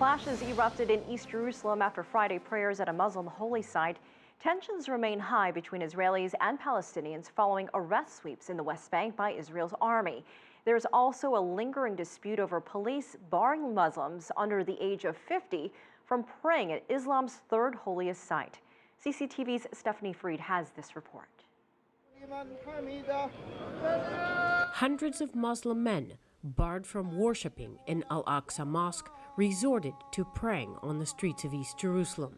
Clashes erupted in East Jerusalem after Friday prayers at a Muslim holy site. Tensions remain high between Israelis and Palestinians following arrest sweeps in the West Bank by Israel's army. There's also a lingering dispute over police barring Muslims under the age of 50 from praying at Islam's third holiest site. CCTV's Stephanie Freid has this report. Hundreds of Muslim men barred from worshipping in Al-Aqsa Mosque resorted to praying on the streets of East Jerusalem.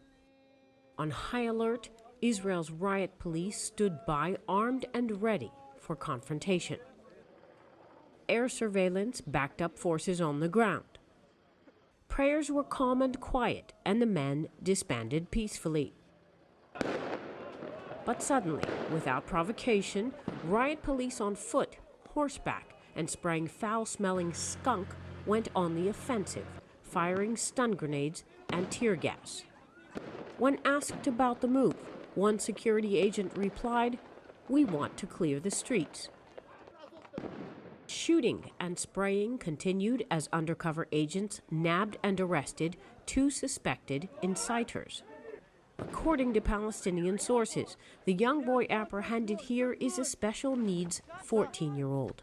On high alert, Israel's riot police stood by armed and ready for confrontation. Air surveillance backed up forces on the ground. Prayers were calm and quiet, and the men disbanded peacefully. But suddenly, without provocation, riot police on foot, horseback, and spraying foul-smelling skunk went on the offensive, firing stun grenades and tear gas. When asked about the move, one security agent replied, "We want to clear the streets." Shooting and spraying continued as undercover agents nabbed and arrested 2 suspected inciters. According to Palestinian sources, the young boy apprehended here is a special needs 14-year-old.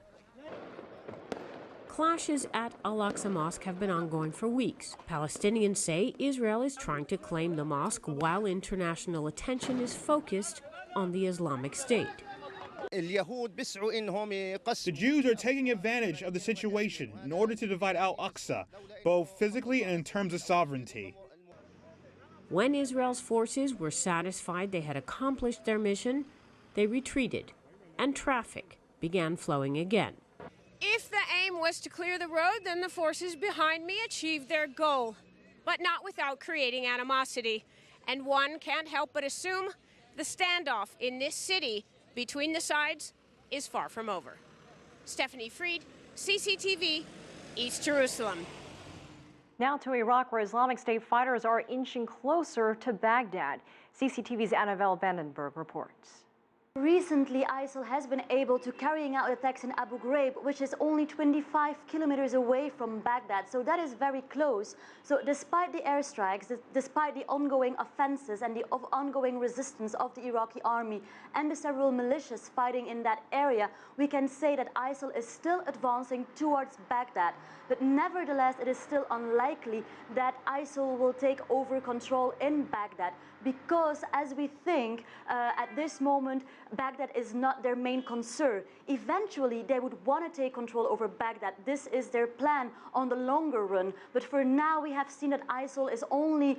Clashes at Al-Aqsa Mosque have been ongoing for weeks. Palestinians say Israel is trying to claim the mosque while international attention is focused on the Islamic State. The Jews are taking advantage of the situation in order to divide Al-Aqsa, both physically and in terms of sovereignty. When Israel's forces were satisfied they had accomplished their mission, they retreated, and traffic began flowing again. If the aim was to clear the road, then the forces behind me achieved their goal, but not without creating animosity. And one can't help but assume the standoff in this city between the sides is far from over. Stephanie Freid, CCTV, East Jerusalem. Now to Iraq, where Islamic State fighters are inching closer to Baghdad. CCTV's Annabelle Vandenberg reports. Recently, ISIL has been able to carrying out attacks in Abu Ghraib, which is only 25 kilometers away from Baghdad, so that is very close. So despite the airstrikes, despite the ongoing offenses and the ongoing resistance of the Iraqi army and the several militias fighting in that area, we can say that ISIL is still advancing towards Baghdad. But nevertheless, it is still unlikely that ISIL will take over control in Baghdad, because as we think at this moment, Baghdad is not their main concern. Eventually, they would want to take control over Baghdad. This is their plan on the longer run. But for now, we have seen that ISIL is only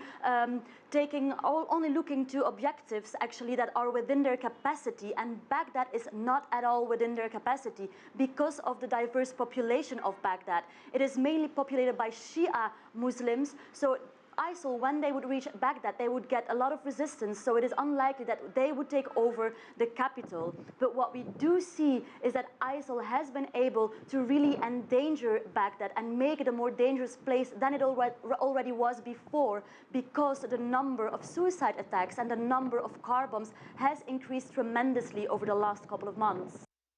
looking to objectives actually that are within their capacity, and Baghdad is not at all within their capacity because of the diverse population of Baghdad. It is mainly populated by Shia Muslims, so ISIL, when they would reach Baghdad, they would get a lot of resistance, so it is unlikely that they would take over the capital. But what we do see is that ISIL has been able to really endanger Baghdad and make it a more dangerous place than it already was before, because the number of suicide attacks and the number of car bombs has increased tremendously over the last couple of months.